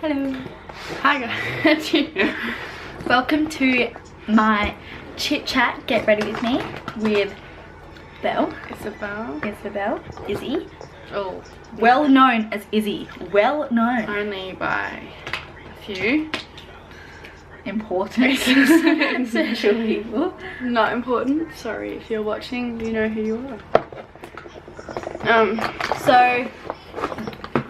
Hello. Hi guys. Welcome to my chit chat. Get ready with me with Belle. Isabelle. Izzy. Oh. Well known as Izzy. Well known. Only by a few. Important. Social people. Not important. Sorry if you're watching, you know who you are. So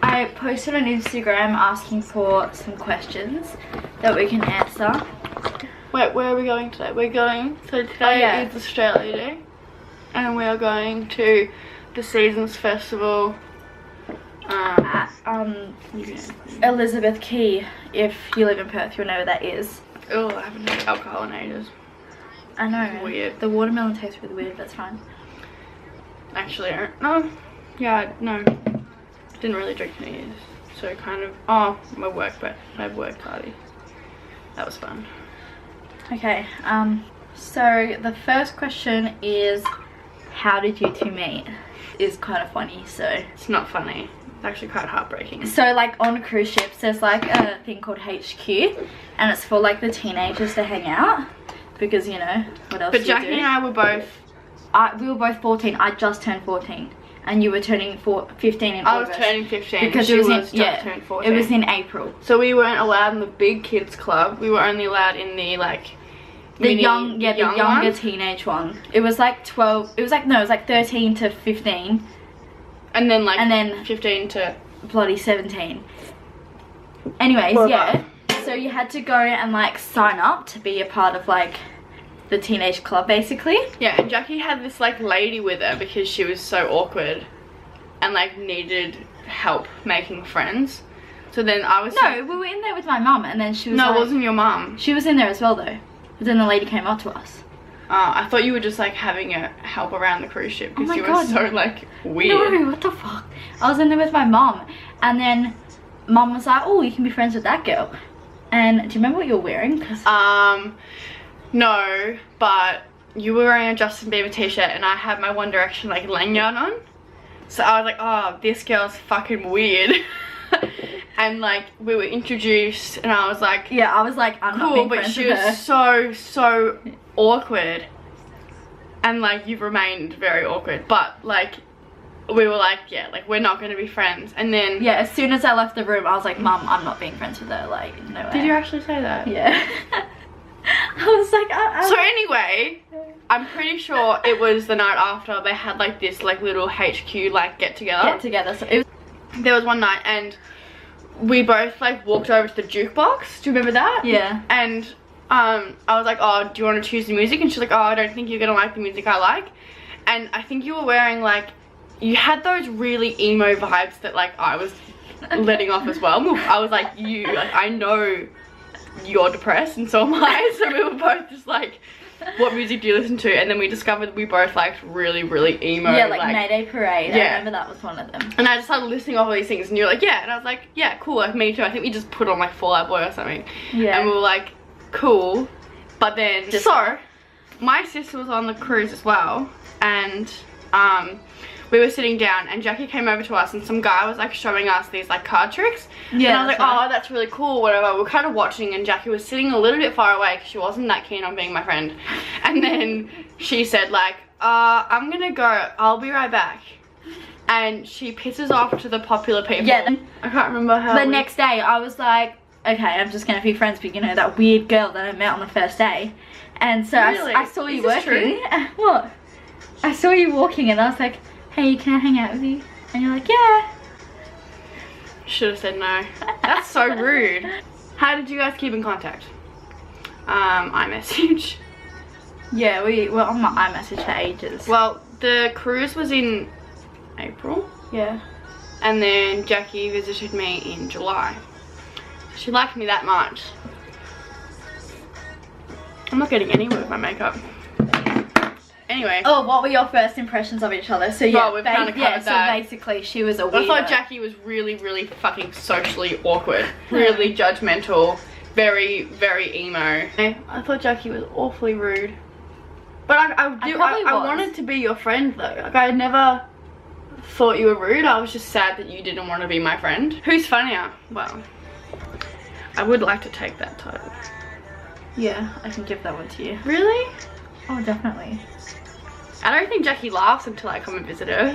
I posted on Instagram asking for some questions that we can answer. Wait, where are we going today? So today is Australia Day. And we are going to the Seasons Festival At Elizabeth Quay. If you live in Perth, you'll know where that is. Oh, I haven't had alcohol in ages. I know. It's weird. The watermelon tastes really weird, that's fine. Actually, no. Yeah, no. Didn't really drink in ages. So kind of, my work party. That was fun. Okay, so the first question is, how did you two meet? Is kind of funny, so. It's not funny. It's actually quite heartbreaking. So like on cruise ships, there's like a thing called HQ, and it's for like the teenagers to hang out, because you know, what else do you do? But Jackie and I were both... we were both 14, I just turned 14. And you were turning 15 in August. I was turning 15 because she was just turned 14. It was in April. So we weren't allowed in the big kids club. We were only allowed in the like the younger teenage one. It was like 12. It was like 13 to 15. And then 15 to bloody 17. Anyways, yeah. So you had to go and like sign up to be a part of like the teenage club, basically. Yeah, and Jackie had this like lady with her because she was so awkward and like needed help making friends. So then I was... No, we were in there with my mum, and then she was No, like, it wasn't your mum. She was in there as well though. But then the lady came up to us. I thought you were just like having a help around the cruise ship because you were God, so like weird. No, what the fuck? I was in there with my mum, and then mum was like, oh, you can be friends with that girl. And do you remember what you were wearing? No, but you were wearing a Justin Bieber t-shirt and I had my One Direction like lanyard on. So I was like, oh, this girl's fucking weird. And like we were introduced and I was like, yeah, I was like, I'm cool, not being but friends she with was her. so awkward. And like you've remained very awkward, but like we were like, yeah, like we're not gonna be friends. And then yeah, as soon as I left the room, I was like, Mum, I'm not being friends with her. Like, no way. Did you actually say that? Yeah. I was like, So anyway, I'm pretty sure it was the night after they had like this like little HQ like get together. So there was one night and we both like walked over to the jukebox. Do you remember that? Yeah. And I was like, oh, do you want to choose the music? And she's like, oh, I don't think you're gonna like the music I like. And I think you were wearing like, you had those really emo vibes that like I was letting off as well. I was like, I know you're depressed and so am I. So we were both just like, what music do you listen to? And then we discovered we both liked really emo. Yeah, like Mayday Parade. Yeah. I remember that was one of them. And I just started listing off all these things and you were like, yeah. And I was like, yeah, cool, like me too. I think we just put on like Fall Out Boy or something. Yeah. And we were like, cool. But then, so my sister was on the cruise as well. And we were sitting down and Jackie came over to us and some guy was like showing us these like card tricks. Yeah. And I was like, oh, that's really cool, whatever. We were kind of watching and Jackie was sitting a little bit far away because she wasn't that keen on being my friend. And then she said like, I'm gonna go, I'll be right back. And she pisses off to the popular people. Yeah. I can't remember how. The next day I was like, okay, I'm just gonna be friends with, you know, that weird girl that I met on the first day. And so really? I saw you working. True? What? I saw you walking and I was like, hey, can I hang out with you? And you're like, yeah. Should have said no. That's so rude. How did you guys keep in contact? iMessage. Yeah, we were on my iMessage for ages. Well, the cruise was in April. Yeah. And then Jackie visited me in July. She liked me that much. I'm not getting anywhere with my makeup. Anyway. Oh, what were your first impressions of each other? So yeah, we've kind of covered that. So basically she was a weirdo. I thought Jackie was really fucking socially awkward. Really judgmental. Very emo. I thought Jackie was awfully rude. But I wanted to be your friend though. Like I never thought you were rude. I was just sad that you didn't want to be my friend. Who's funnier? Well, I would like to take that title. Yeah, I can give that one to you. Really? Oh, definitely. I don't think Jackie laughs until I come and visit her.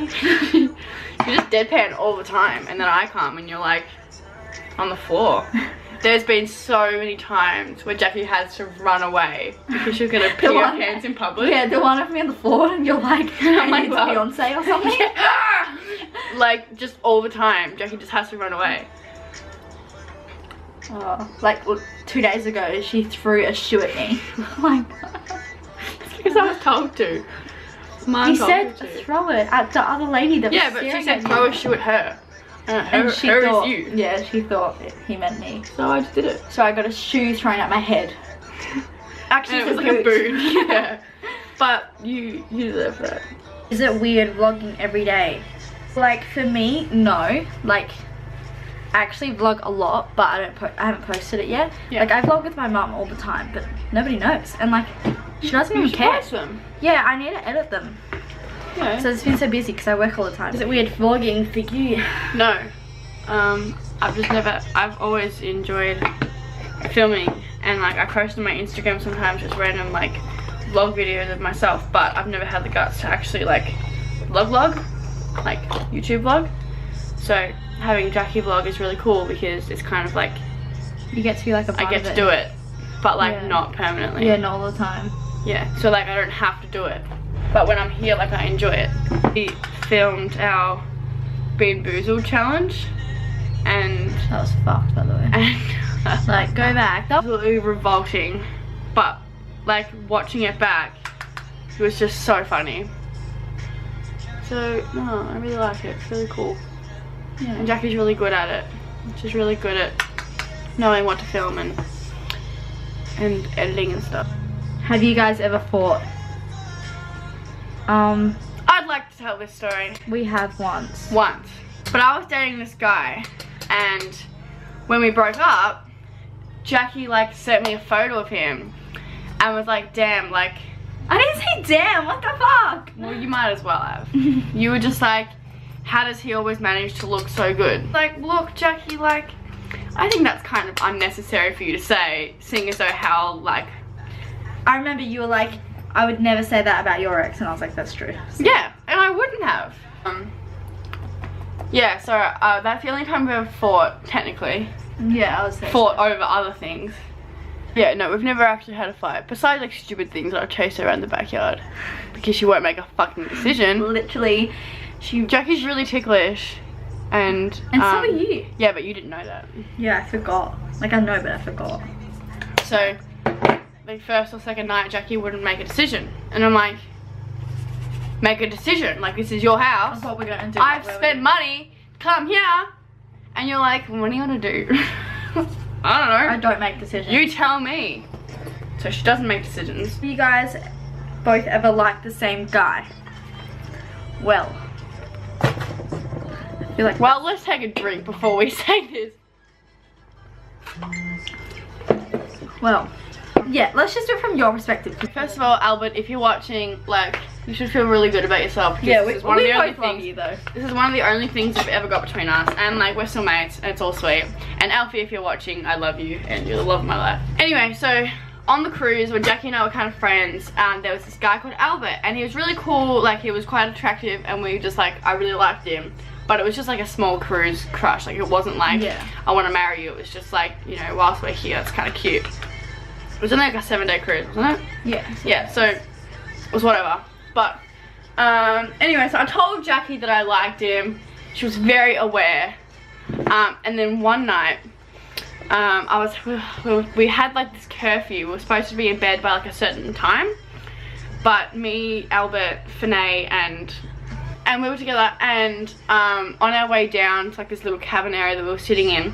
You just deadpan all the time, and then I come and you're like on the floor. There's been so many times where Jackie has to run away because she's gonna pee her pants in public. Yeah, the one of me on the floor and you're like, I'm like Beyonce or something. Yeah. Like, just all the time, Jackie just has to run away. Like 2 days ago, she threw a shoe at me. Oh my god. It's because I was told to. You said throw it at the other lady that was but she said throw a shoe at her. And she thought, you. Yeah, she thought he meant me. So I just did it. So I got a shoe thrown at my head. Actually, it was like a boot. Yeah. But you deserve that. Is it weird vlogging every day? Like for me, no. Like I actually vlog a lot, but I haven't posted it yet. Yeah. Like I vlog with my mum all the time, but nobody knows, and like she doesn't even care. Post them. Yeah, I need to edit them. Yeah. So it's been so busy because I work all the time. Is it weird vlogging for you? No. I've always enjoyed filming, and like I post on my Instagram sometimes just random like vlog videos of myself, but I've never had the guts to actually like vlog, like YouTube vlog. So having Jackie vlog is really cool because it's kind of like you get to be like a part I get to do it, but like not permanently. Yeah, not all the time. Yeah, so like I don't have to do it, but when I'm here, like I enjoy it. We filmed our Bean Boozled challenge, and that was fucked, by the way. And like go back. That was absolutely revolting, but like watching it back, it was just so funny. So no, I really like it. It's really cool. Yeah. And Jackie's really good at it. She's really good at knowing what to film and editing and stuff. Have you guys ever fought? I'd like to tell this story. We have once. But I was dating this guy, and when we broke up, Jackie like sent me a photo of him and was like, damn, like I didn't say damn, what the fuck? Well, you might as well have. You were just like, how does he always manage to look so good? Like, look, Jackie, like I think that's kind of unnecessary for you to say, seeing as though how like I remember you were like, I would never say that about your ex, and I was like, that's true. So. Yeah, and I wouldn't have. Yeah, so that's the only time we ever fought, technically. Yeah, I was saying fought over other things. Yeah, no, we've never actually had a fight. Besides like stupid things like chase her around the backyard because she won't make a fucking decision. Literally, Jackie's really ticklish, and so are you. Yeah, but you didn't know that. Yeah, I forgot. Like I know, but I forgot. So the first or second night, Jackie wouldn't make a decision, and I'm like, make a decision. Like, this is your house. That's what we're gonna do. I've spent money to come here, and you're like, what are you gonna do? I don't know. I don't make decisions. You tell me. So she doesn't make decisions. You guys both ever like the same guy? Well, I feel like. Well, let's take a drink before we say this. Well. Yeah, let's just do it from your perspective. First of all, Albert, if you're watching, like, you should feel really good about yourself. Yeah, this is one of the only both love things, you, though. This is one of the only things we've ever got between us, and like we're still mates, and it's all sweet. And Alfie, if you're watching, I love you, and you're the love of my life. Anyway, so on the cruise, when Jackie and I were kind of friends, there was this guy called Albert, and he was really cool. Like, he was quite attractive, and we just like, I really liked him. But it was just like a small cruise crush. Like, it wasn't like, I want to marry you. It was just like, you know, whilst we're here, it's kind of cute. It was only like a 7-day cruise, wasn't it? Yeah. Yeah, so it was whatever. But anyway, so I told Jackie that I liked him. She was very aware. And then one night, we had like this curfew. We were supposed to be in bed by like a certain time. But me, Albert, Finay, and we were together. And on our way down to like this little cabin area that we were sitting in,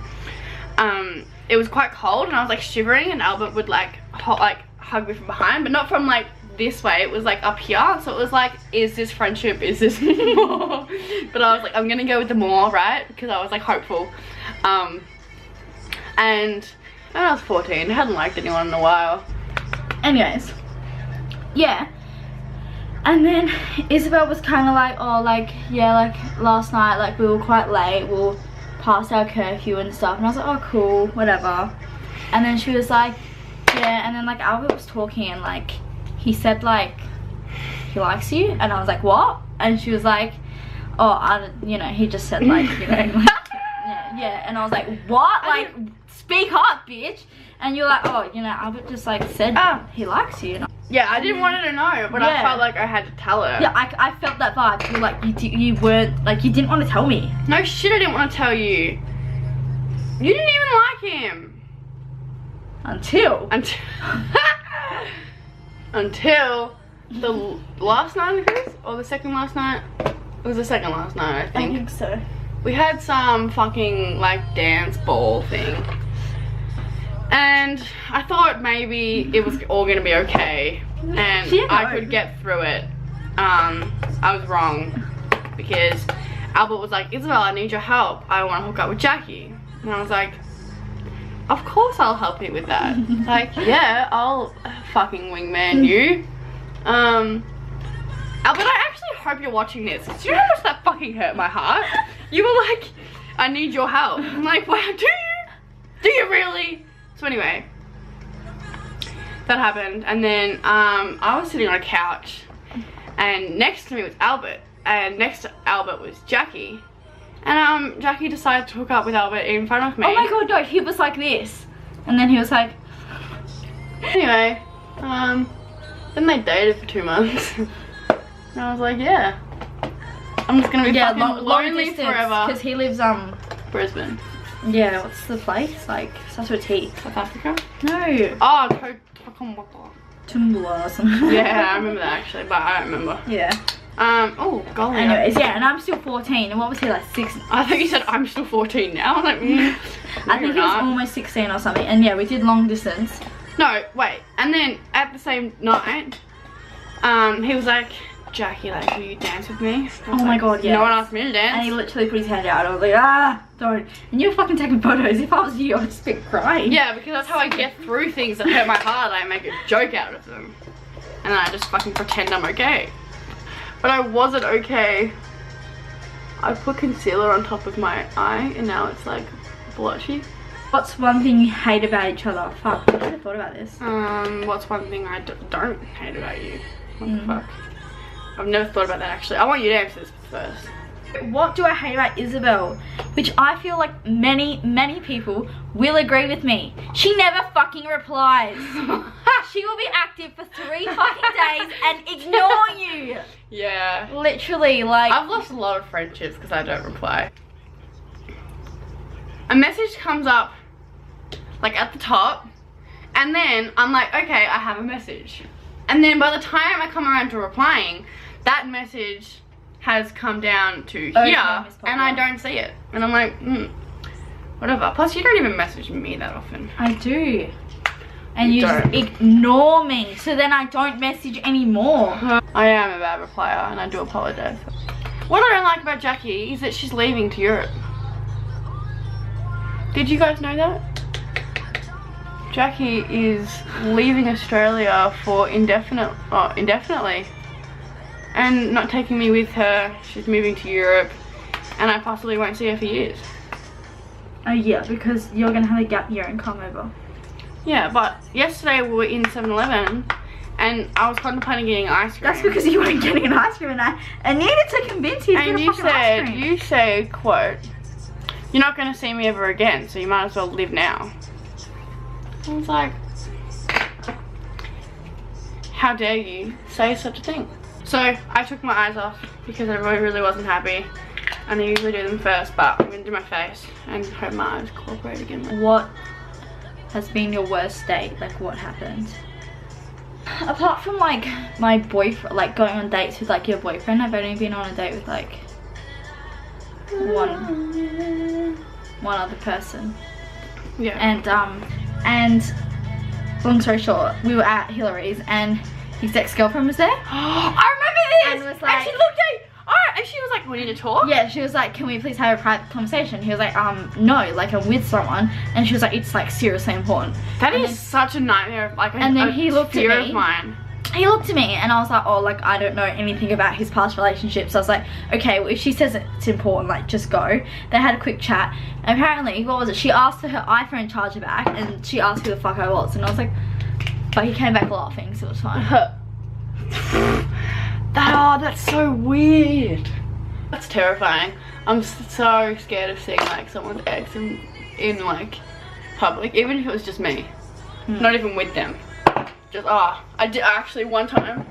it was quite cold, and I was like shivering, and Albert would like hug me from behind, but not from like this way. It was like up here, so it was like, is this friendship, is this more? But I was like, I'm gonna go with the more, right? Because I was like hopeful. And when I was 14, I hadn't liked anyone in a while. Anyways, yeah. And then Isabelle was kind of like, oh, like, yeah, like last night, like we were quite late, we were past our curfew and stuff, and I was like, oh cool, whatever. And then she was like, yeah, and then like Albert was talking and like he said like he likes you, and I was like, what? And she was like, oh, I don't, you know, he just said like, you know, like, yeah, and I was like, what? Like, speak up, bitch. And you're like, oh, you know, Albert just like said he likes you. Yeah, I didn't want her to know, but I felt like I had to tell her. Yeah, I felt that vibe. You're like, you weren't, like, you didn't want to tell me. No shit, I didn't want to tell you. You didn't even like him. Until the last night of the cruise, or the second last night. It was the second last night, I think. I think so. We had some fucking like dance ball thing, and I thought maybe it was all gonna be okay, and I could get through it. I was wrong, because Albert was like, Isabelle, I need your help. I want to hook up with Jackie, and I was like, of course I'll help you with that. Like, yeah, I'll fucking wingman you. Albert, I actually hope you're watching this. Do you know how much that fucking hurt my heart? You were like, I need your help. I'm like, wow, do you? Do you really? So anyway, that happened, and then I was sitting on a couch, and next to me was Albert, and next to Albert was Jackie. And Jackie decided to hook up with Albert in front of me. Oh my god, no, he was like this. And then he was like... Anyway, then they dated for 2 months. And I was like, yeah. I'm just gonna be fucking lonely forever. Because he lives, Brisbane. Yeah, what's the place? Like, starts with a T. South Africa? No. Oh, Tumbler or something. Yeah, I remember that actually, but I don't remember. Yeah. Oh, golly. Anyways, yeah, and I'm still 14, and what was he, like 6? I think he said I'm still 14 now. I was like, I think he was almost 16 or something, and yeah, we did long distance. No, wait, and then at the same night, he was like, Jackie, like, will you dance with me? Oh my god, yeah. No one asked me to dance. And he literally put his hand out, I was like, don't. And you were fucking taking photos. If I was you, I'd just be crying. Yeah, because that's how I get through things that hurt my heart. I make a joke out of them. And then I just fucking pretend I'm okay. But I wasn't okay. I put concealer on top of my eye and now it's like blotchy. What's one thing you hate about each other? Fuck, I never thought about this. What's one thing I don't hate about you? What the fuck? I've never thought about that actually. I want you to answer this first. What do I hate about Isabelle? Which I feel like many people will agree with me. She never fucking replies. She will be active for 3 fucking days and ignore you. Yeah. Literally, like... I've lost a lot of friendships because I don't reply. A message comes up, like at the top, and then I'm like, okay, I have a message. And then by the time I come around to replying, that message has come down to here, and I don't see it. And I'm like, whatever. Plus, you don't even message me that often. I do. And you just ignore me, so then I don't message anymore. I am a bad replier, and I do apologize. What I don't like about Jackie is that she's leaving to Europe. Did you guys know that? Jackie is leaving Australia for indefinitely. And not taking me with her. She's moving to Europe, and I possibly won't see her for years. Oh yeah, because you're gonna have a gap year and come over. Yeah, but yesterday we were in 7-Eleven and I was contemplating getting ice cream. That's because you weren't getting an ice cream, and I needed to convince you to and get a fucking ice cream. You said, quote, you're not gonna see me ever again, so you might as well live now. I was like, how dare you say such a thing? So I took my eyes off because I really wasn't happy, and I usually do them first, but I'm gonna do my face and hope my eyes cooperate again. What has been your worst date? Like, what happened? Apart from like my boyfriend, like going on dates with like your boyfriend, I've only been on a date with like one other person. Yeah. And long story short, we were at Hillary's and his ex-girlfriend was there. I remember this! And was like, and she looked at me, and she was like, we need to talk? Yeah, she was like, can we please have a private conversation? He was like, no, like I'm with someone. And she was like, it's like seriously important. That is such a nightmare of like and then he looked fear at me, of mine. he looked at me and I was like, oh, like, I don't know anything about his past relationships. So I was like, okay, well, if she says it's important, like, just go. They had a quick chat. And apparently, what was it? She asked for her iPhone charger back and she asked who the fuck I was. And I was like, but he came back laughing, so it was fine. That's so weird. That's terrifying. I'm so scared of seeing like someone's ex in like public, even if it was just me. Not even with them. Just I did actually one time.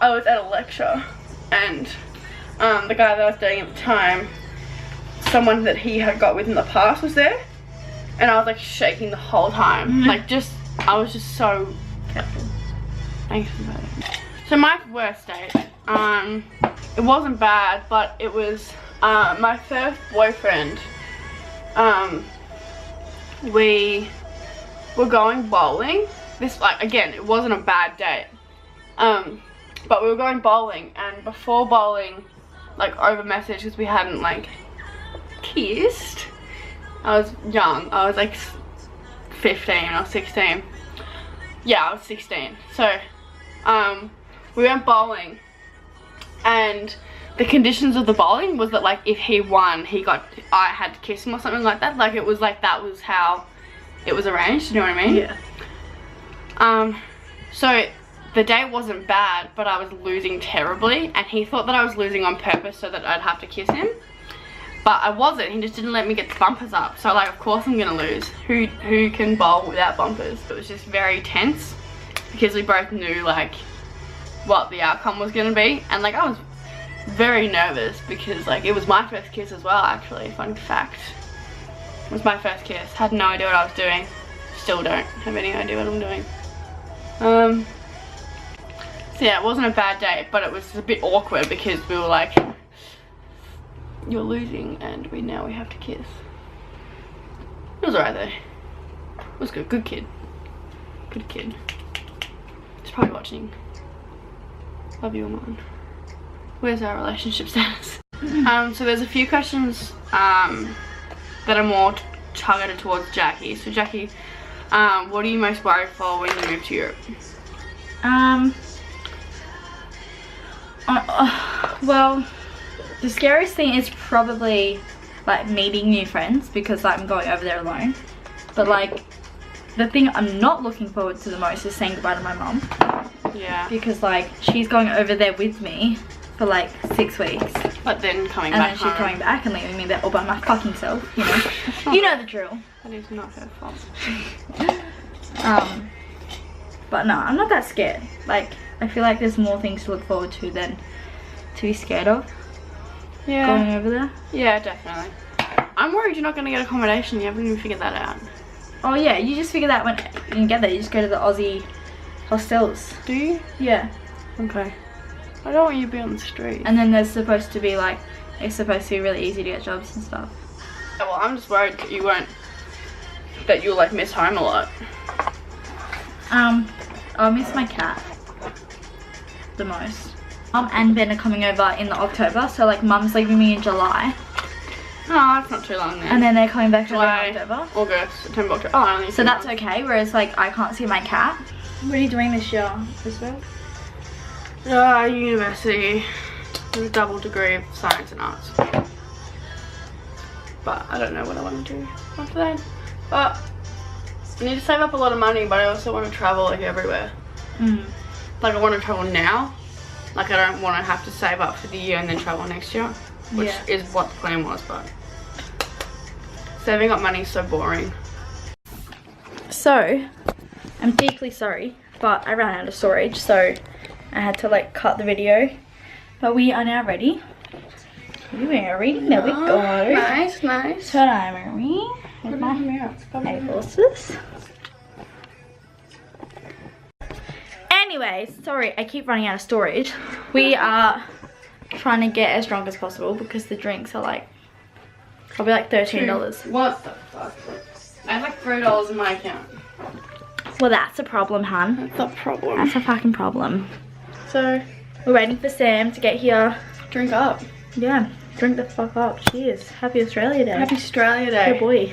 I was at a lecture and the guy that I was dating at the time, someone that he had got with in the past was there, and I was like shaking the whole time. Like I was just so careful. Thanks for that. So my worst date, it wasn't bad, but it was my first boyfriend. We were going bowling. This, like, again, it wasn't a bad date. But we were going bowling, and before bowling, like, over message, because we hadn't, like, kissed. I was young. I was, like, 15 or 16. Yeah, I was 16. So, we went bowling, and the conditions of the bowling was that, like, if he won, I had to kiss him or something like that. Like, it was like that was how it was arranged, you know what I mean? Yeah. So the date wasn't bad, but I was losing terribly, and he thought that I was losing on purpose so that I'd have to kiss him. But I wasn't. He just didn't let me get the bumpers up. So, like, of course I'm gonna lose. Who can bowl without bumpers? It was just very tense because we both knew, like, what the outcome was gonna be, and, like, I was very nervous because, like, it was my first kiss as well, actually. Fun fact. It was my first kiss. Had no idea what I was doing. Still don't have any idea what I'm doing. So yeah, it wasn't a bad date, but it was a bit awkward because we were like, you're losing and now we have to kiss. It was alright though. It was good. Good kid. Good kid. He's probably watching. Love you, Amon. Where's our relationship status? So there's a few questions that are more targeted towards Jackie. So Jackie, what are you most worried for when you move to Europe? Well, the scariest thing is probably like meeting new friends because like, I'm going over there alone. But like, the thing I'm not looking forward to the most is saying goodbye to my mum. Yeah. Because like, she's going over there with me for like 6 weeks. But then coming and back then she's home. coming back and leaving me there all by my fucking self, you know. You know the drill. That is not her fault. But no, I'm not that scared. Like, I feel like there's more things to look forward to than to be scared of. Yeah. Going over there. Yeah, definitely. I'm worried you're not going to get accommodation. You haven't even figured that out. Oh yeah, you just figure that when you get there. You just go to the Aussie hostels. Do you? Yeah. Okay. I don't want you to be on the street. And then there's supposed to be like, it's supposed to be really easy to get jobs and stuff. Yeah, well, I'm just worried that you'll like miss home a lot. I'll miss my cat the most. Mum and Ben are coming over in October, so like Mum's leaving me in July. Oh, that's not too long then. And then they're coming back July, in October. August, September, October. Oh, only so that's okay, whereas like I can't see my cat. What are you doing this year, Isabelle? University with a double degree of science and arts. But I don't know what I want to do after that. But I need to save up a lot of money, but I also want to travel like everywhere. Like I want to travel now. Like I don't want to have to save up for the year and then travel next year. Which is what the plan was, but saving up money is so boring. So, I'm deeply sorry, but I ran out of storage, so I had to like cut the video. But we are now ready. We're ready. There we go. Nice, nice. So I'm ready. With my eyeglasses. Anyway, sorry, I keep running out of storage. We are trying to get as drunk as possible because the drinks are like probably like $13. What the fuck? I have like $3 in my account. Well, that's a problem, hun. That's a problem. That's a fucking problem. So we're waiting for Sam to get here. Drink up. Yeah, drink the fuck up. Cheers. Happy Australia Day. Happy Australia Day. Good boy.